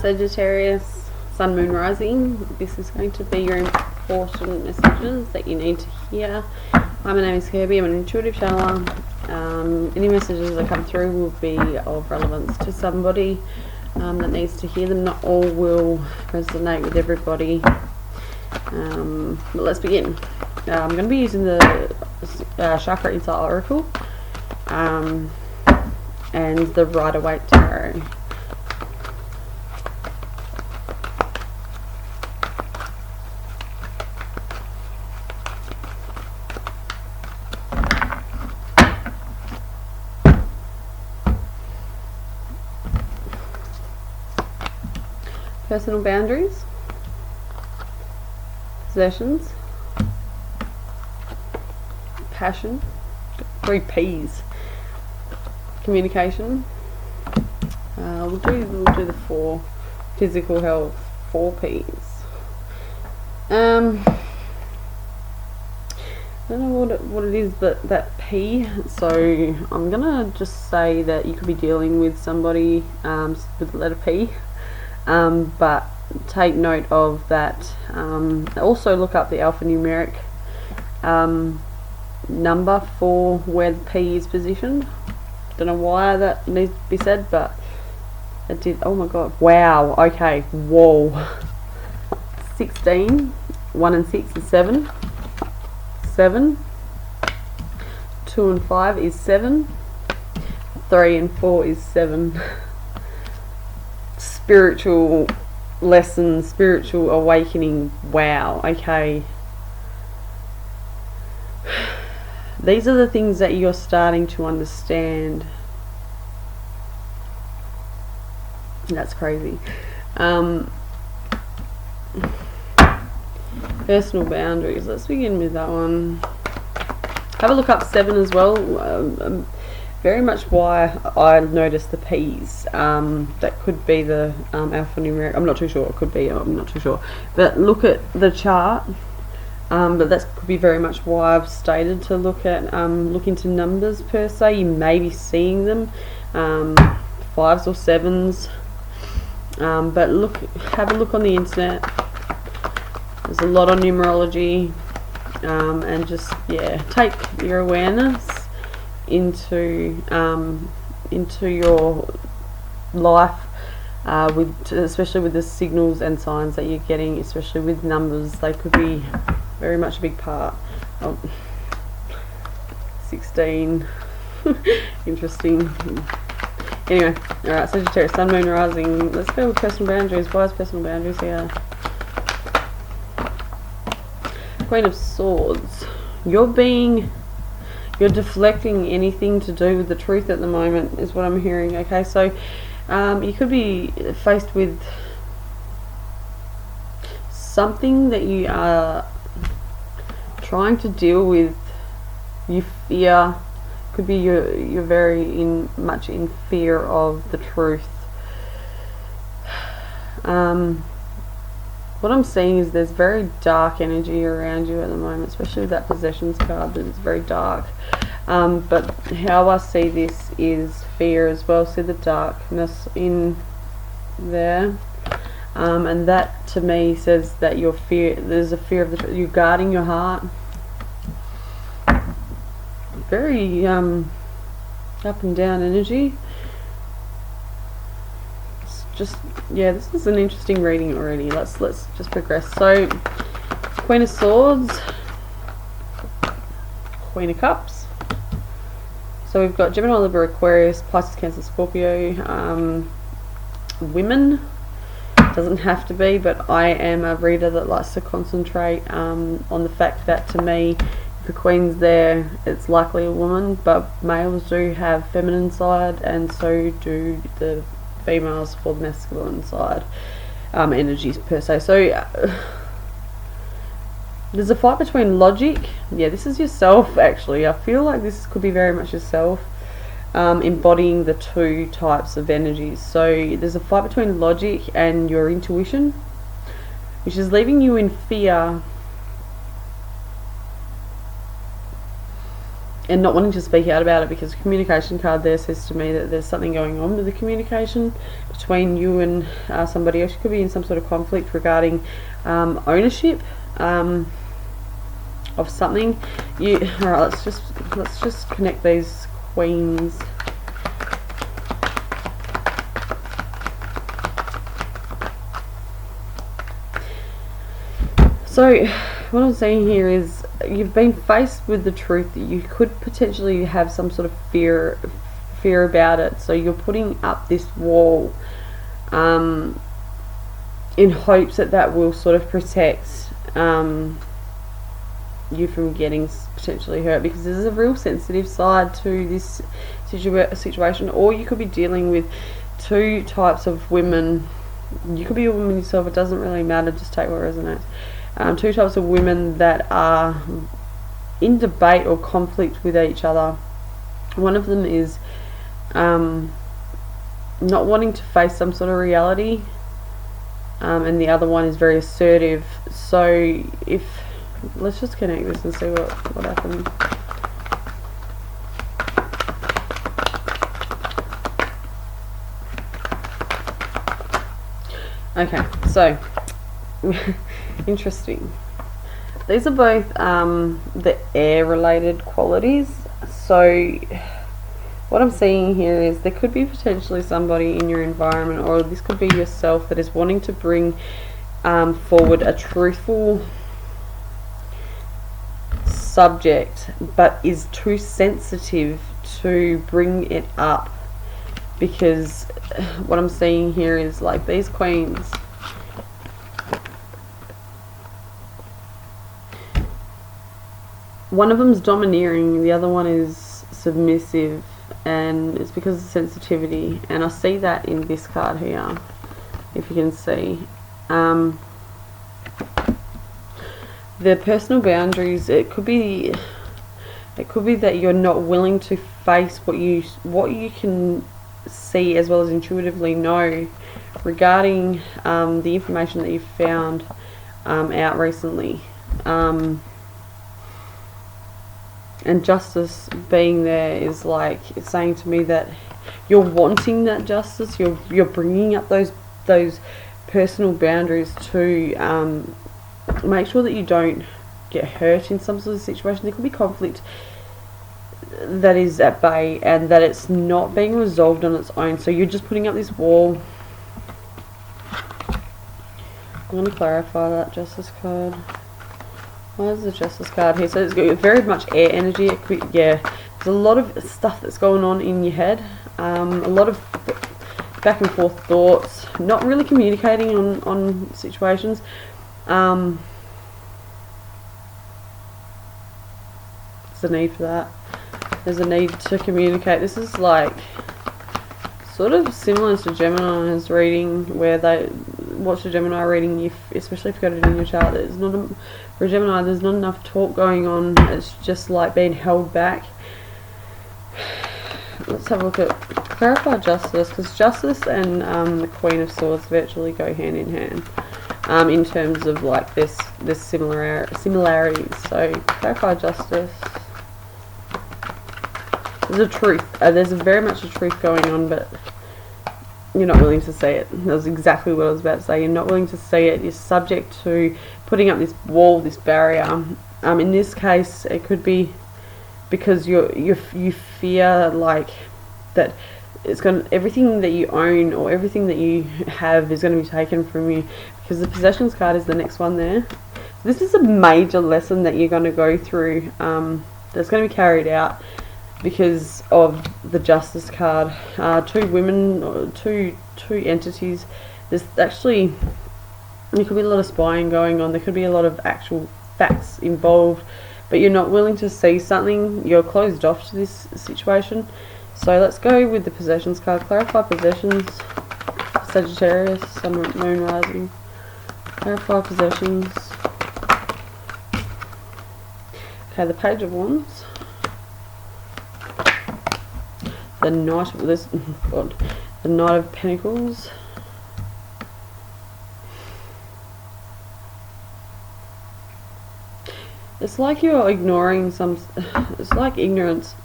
Sagittarius, Sun, Moon, Rising. This is going to be your important messages that you need to hear. Hi, my name is Kirby. I'm an intuitive channeler. Any messages that come through will be of relevance to somebody that needs to hear them. Not all will resonate with everybody. But let's begin. I'm going to be using the Chakra Insight Oracle and the Rider-Waite Tarot. Personal boundaries, possessions, passion, 3 P's, communication. We'll do the 4, physical health, 4 P's. I don't know what it is, but that P. So I'm gonna just say that you could be dealing with somebody with the letter P. But take note of that. Also look up the alphanumeric number for where the P is positioned. Don't know why that needs to be said, but it did. Oh my god, wow, okay, whoa. 16, 1 and 6 is 7, 7, 2 and 5 is 7, 3 and 4 is 7. Spiritual lesson, spiritual awakening. Wow, okay. These are the things that you're starting to understand. That's crazy. Personal boundaries. Let's begin with that one. Have a look up 7 as well. Very much why I noticed the P's. That could be the alphanumeric. I'm not too sure. It could be. I'm not too sure. But look at the chart. But that could be very much why I've stated to look into numbers per se. You may be seeing them, 5s or 7s. But have a look on the internet. There's a lot on numerology, and just take your awareness into your life, especially with the signals and signs that you're getting, especially with numbers. They could be very much a big part. 16. Interesting. Anyway, alright, Sagittarius, Sun, Moon, Rising. Let's go with personal boundaries. Why is personal boundaries here? Queen of Swords. You're deflecting anything to do with the truth at the moment, is what I'm hearing. Okay, so you could be faced with something that you are trying to deal with. You fear. Could be you're very much in fear of the truth. What I'm seeing is there's very dark energy around you at the moment, especially with that possessions card. It's very dark. But how I see this is fear as well. See the darkness in there, and that to me says that there's a fear of the truth. You're guarding your heart. Very up and down energy. Just this is an interesting reading already. Let's just progress. So Queen of Swords, Queen of Cups. So we've got Gemini, Libra, Aquarius, Pisces, Cancer, Scorpio. Women, doesn't have to be, but I am a reader that likes to concentrate on the fact that, to me, if the Queen's there, it's likely a woman, but males do have feminine side, and so do the females for the masculine side energies per se. So there's a fight between logic. This is yourself, actually. I feel like this could be very much yourself, embodying the 2 types of energies. So there's a fight between logic and your intuition, which is leaving you in fear and not wanting to speak out about it, because the communication card there says to me that there's something going on with the communication between you and somebody else. You could be in some sort of conflict regarding ownership of something. Alright, let's just connect these queens. So what I'm saying here is you've been faced with the truth that you could potentially have some sort of fear about it. So you're putting up this wall in hopes that will sort of protect you from getting potentially hurt, because there's a real sensitive side to this situation. Or you could be dealing with two types of women. You could be a woman yourself, it doesn't really matter, just take what resonates. Two types of women that are in debate or conflict with each other. One of them is not wanting to face some sort of reality, and the other one is very assertive. So let's just connect this and see what happens. Okay, so interesting. These are both the air related qualities. So what I'm seeing here is there could be potentially somebody in your environment, or this could be yourself, that is wanting to bring forward a truthful subject, but is too sensitive to bring it up, because what I'm seeing here is like these queens, one of them's domineering, the other one is submissive, and it's because of sensitivity. And I see that in this card here, if you can see. The personal boundaries, it could be that you're not willing to face what you can see as well as intuitively know regarding the information that you've found out recently. And justice being there is like, it's saying to me that you're wanting that justice. You're bringing up those personal boundaries to make sure that you don't get hurt in some sort of situation. There could be conflict that is at bay and that it's not being resolved on its own. So you're just putting up this wall. I'm going to clarify that justice card. Why is the justice card here? So it's very much air energy. It could, yeah, there's a lot of stuff that's going on in your head. A lot of back and forth thoughts. Not really communicating on situations. There's a need for that. There's a need to communicate. This is like sort of similar to Gemini's reading, where they watch a Gemini reading, especially if you've got it in your chart. For a Gemini, there's not enough talk going on. It's just like being held back. Let's have a look at clarify justice, because justice and the Queen of Swords virtually go hand in hand in terms of like this similarities. So clarify justice. There's a truth. There's very much a truth going on, but you're not willing to see it. That was exactly what I was about to say. You're not willing to see it. You're subject to putting up this wall, this barrier. In this case, it could be because you fear like that it's everything that you own or everything that you have is going to be taken from you, because the possessions card is the next one there. This is a major lesson that you're going to go through. That's going to be carried out because of the justice card. Two women, or two entities. There's actually, there could be a lot of spying going on. There could be a lot of actual facts involved, but you're not willing to see something. You're closed off to this situation. So let's go with the possessions card. Clarify possessions. Sagittarius, Sun, Moon, Rising. Clarify possessions. Okay, the Page of Wands. The Knight of this, God, the Knight of Pentacles. It's like you're ignoring some, it's like ignorance,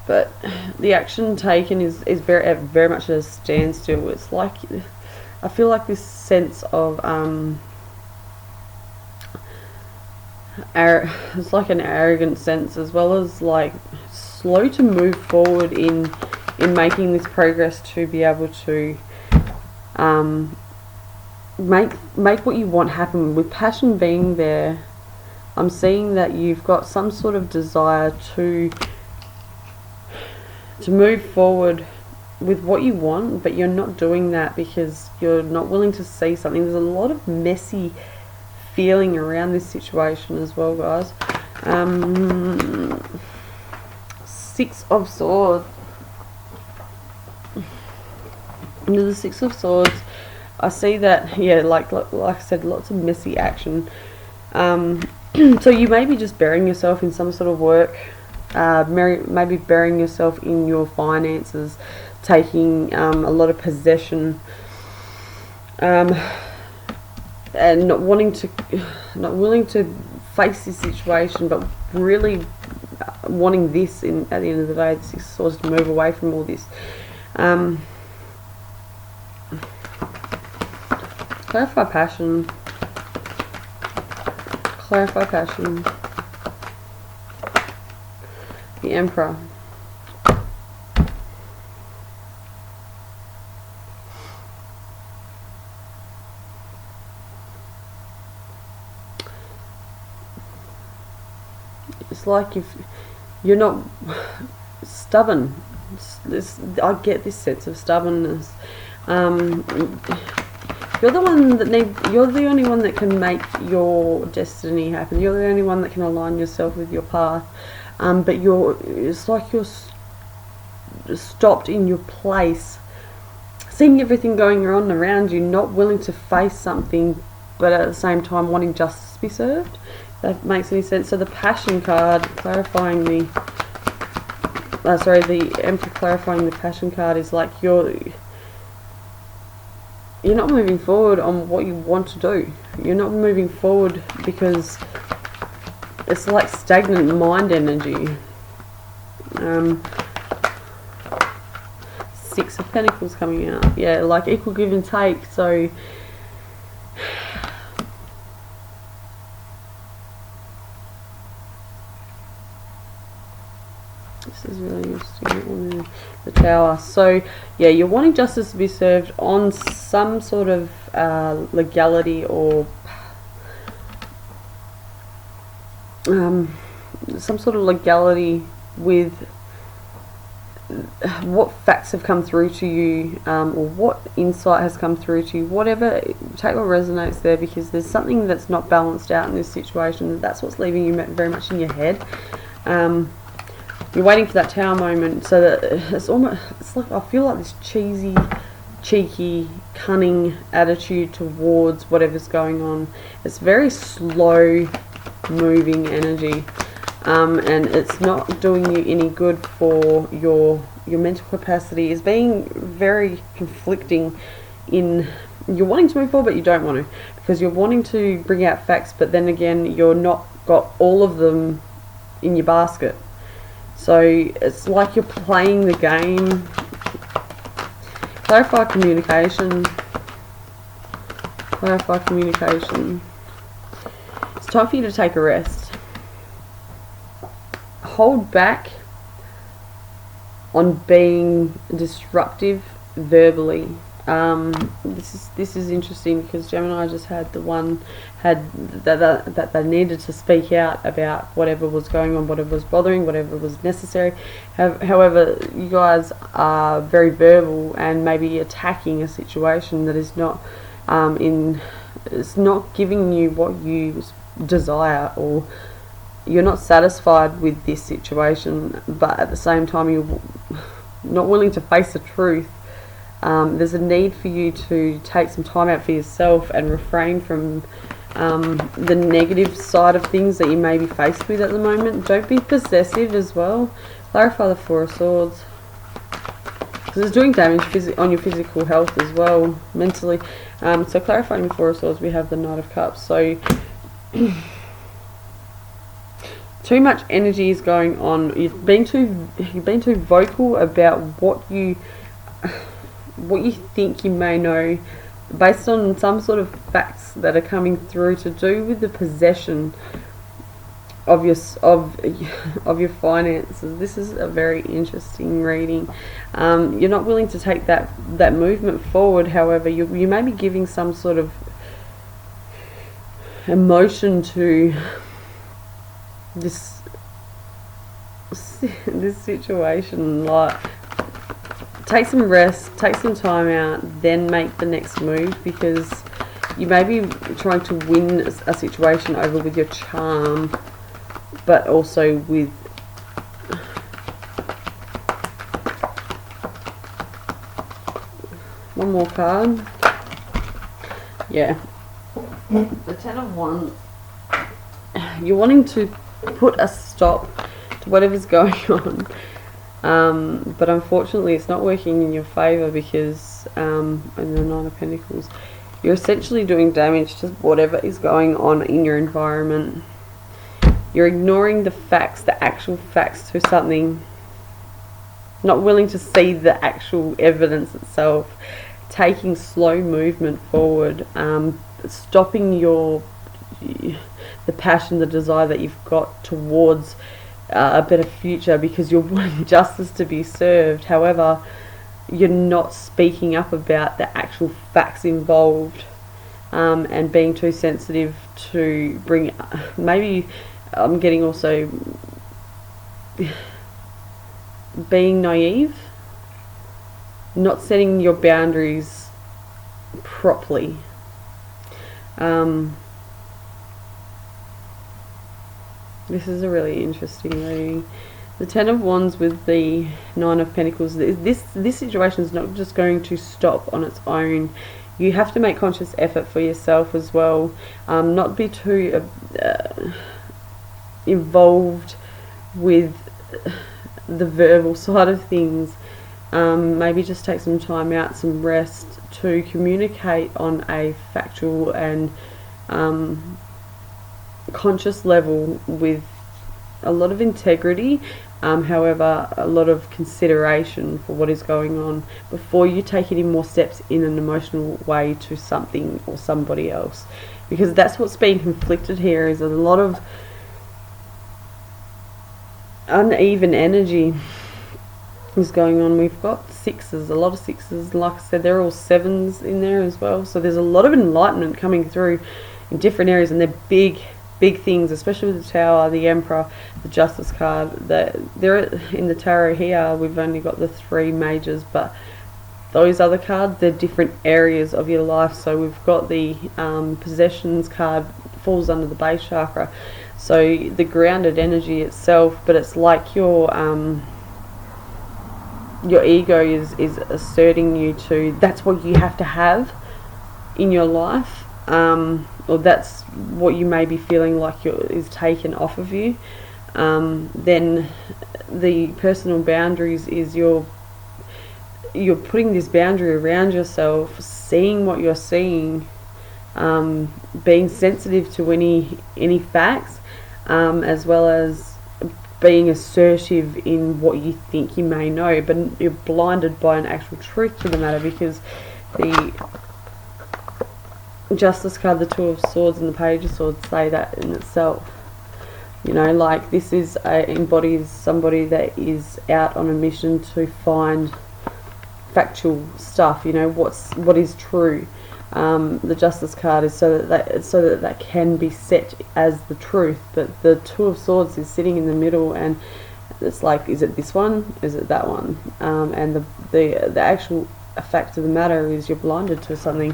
but the action taken is very much at a standstill. It's like, I feel like this sense of, it's like an arrogant sense, as well as like slow to move forward in making this progress to be able to make what you want happen. With passion being there, I'm seeing that you've got some sort of desire to move forward with what you want, but you're not doing that because you're not willing to see something. There's a lot of messy feeling around this situation as well, guys. Six of Swords. Under the Six of Swords, I see that, yeah, like I said, lots of messy action. So you may be just burying yourself in some sort of work, maybe burying yourself in your finances, taking a lot of possession, and not willing to face this situation, but really wanting this at the end of the day, the Six of Swords, to move away from all this. Clarify passion. Clarify passion. The Emperor. It's like if you're not stubborn. I get this sense of stubbornness. You're the one that you're the only one that can make your destiny happen. You're the only one that can align yourself with your path. But it's like you're stopped in your place, seeing everything going on around you, not willing to face something, but at the same time wanting justice to be served. If that makes any sense. So the Passion card, clarifying the Emperor, clarifying the Passion card, is like you're not moving forward on what you want to do. You're not moving forward because it's like stagnant mind energy. Six of Pentacles coming out. Yeah, like equal give and take. So this is really interesting. The Tower. So yeah, you're wanting justice to be served on some sort of legality, or some sort of legality with what facts have come through to you, or what insight has come through to you. Whatever, take what resonates there, because there's something that's not balanced out in this situation. That's what's leaving you very much in your head. You're waiting for that Tower moment, so that it's like, I feel like this cheeky, cunning attitude towards whatever's going on. It's very slow moving energy, and it's not doing you any good for your mental capacity. Is being very conflicting in, you're wanting to move forward but you don't want to, because you're wanting to bring out facts, but then again you're not got all of them in your basket. So it's like you're playing the game. Clarify communication. Clarify communication. It's time for you to take a rest. Hold back on being disruptive verbally. This is interesting, because Gemini just had that they needed to speak out about whatever was going on, whatever was bothering, whatever was necessary. However, you guys are very verbal and maybe attacking a situation that is not it's not giving you what you desire, or you're not satisfied with this situation, but at the same time you're not willing to face the truth. There's a need for you to take some time out for yourself and refrain from the negative side of things that you may be faced with at the moment. Don't be possessive as well. Clarify the Four of Swords, because it's doing damage on your physical health as well, mentally. So clarifying the Four of Swords, we have the Knight of Cups. So too much energy is going on. You've been too vocal about what you think you may know, based on some sort of facts that are coming through to do with the possession of your finances. This is a very interesting reading. You're not willing to take that movement forward. However, you may be giving some sort of emotion to this situation. Like, take some rest, take some time out, then make the next move, because you may be trying to win a situation over with your charm, but also with one more card. Yeah, the Ten of Wands. You're wanting to put a stop to whatever's going on, but unfortunately it's not working in your favour, because in the Nine of Pentacles, you're essentially doing damage to whatever is going on in your environment. You're ignoring the facts, the actual facts to something, not willing to see the actual evidence itself, taking slow movement forward, stopping the passion, the desire that you've got towards a better future, because you're wanting justice to be served. However, you're not speaking up about the actual facts involved, and being too sensitive to bring, maybe I'm getting also being naive, not setting your boundaries properly. This is a really interesting reading. The Ten of Wands with the Nine of Pentacles. This situation is not just going to stop on its own. You have to make conscious effort for yourself as well. Not be too involved with the verbal side of things. Maybe just take some time out, some rest, to communicate on a factual and conscious level with a lot of integrity, however a lot of consideration for what is going on before you take any more steps in an emotional way to something or somebody else, because that's what's being conflicted here. Is a lot of uneven energy is going on. We've got sixes, a lot of sixes. Like I said, they're all sevens in there as well, so there's a lot of enlightenment coming through in different areas, and they're big things, especially with the Tower, the Emperor, the Justice card. They're in the tarot here. We've only got the three majors, but those other cards, they're different areas of your life. So we've got the possessions card, falls under the base chakra, so the grounded energy itself, but it's like your ego is asserting you to, that's what you have to have in your life, or that's what you may be feeling like is taken off of you. Then the personal boundaries is you're putting this boundary around yourself, seeing what you're seeing, being sensitive to any facts, as well as being assertive in what you think you may know, but you're blinded by an actual truth to the matter, because the Justice card, the Two of Swords and the Page of Swords say that in itself. You know, like, this is embodies somebody that is out on a mission to find factual stuff, you know, what is true. The Justice card is so that can be set as the truth, but the Two of Swords is sitting in the middle, and it's like, is it this one, is it that one? And the actual fact of the matter is you're blinded to something,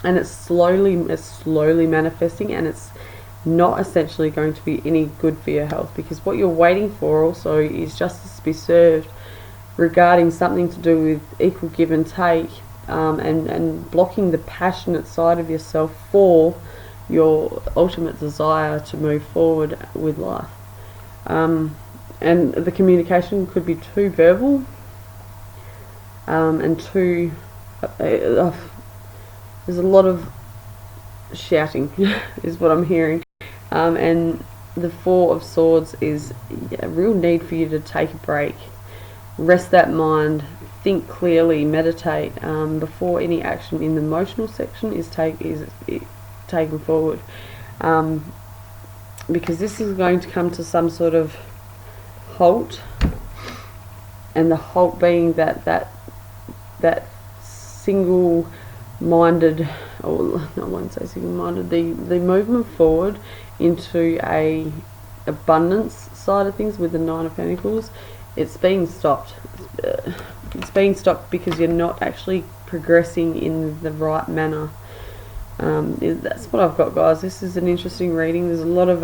and it's slowly manifesting, and it's not essentially going to be any good for your health, because what you're waiting for also is justice to be served regarding something to do with equal give and take, and blocking the passionate side of yourself for your ultimate desire to move forward with life. And the communication could be too verbal, and too there's a lot of shouting is what I'm hearing. And the Four of Swords is a real need for you to take a break, rest that mind, think clearly, meditate before any action in the emotional section is taken forward, because this is going to come to some sort of halt, and the halt being that single-minded, or I won't say single-minded, the movement forward into a abundance side of things with the Nine of Pentacles. It's being stopped. It's being stopped because you're not actually progressing in the right manner. That's what I've got, guys. This is an interesting reading. There's a lot of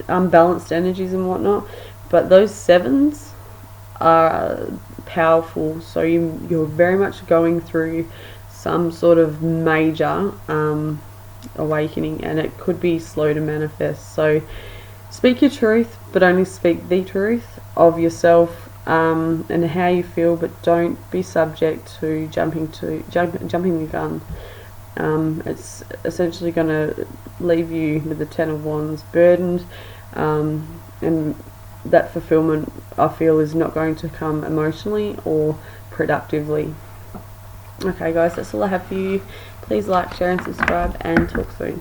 unbalanced energies and whatnot, but those sevens are powerful. So you're very much going through some sort of major awakening, and it could be slow to manifest. So speak your truth, but only speak the truth of yourself and how you feel, but don't be subject to jumping the gun. It's essentially going to leave you with the Ten of Wands burdened, and that fulfillment, I feel, is not going to come emotionally or productively. Okay guys, that's all I have for you. Please like, share and subscribe, and talk soon.